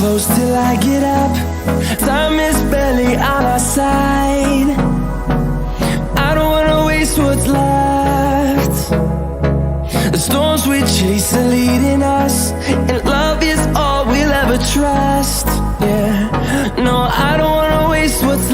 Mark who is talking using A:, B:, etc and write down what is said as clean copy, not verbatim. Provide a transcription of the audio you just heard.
A: close till I get up. Time is barely on our side. I don't wanna waste what's left. The storms we chase are leading us, and love is all we'll ever trust. Yeah, no, I don't wanna waste what's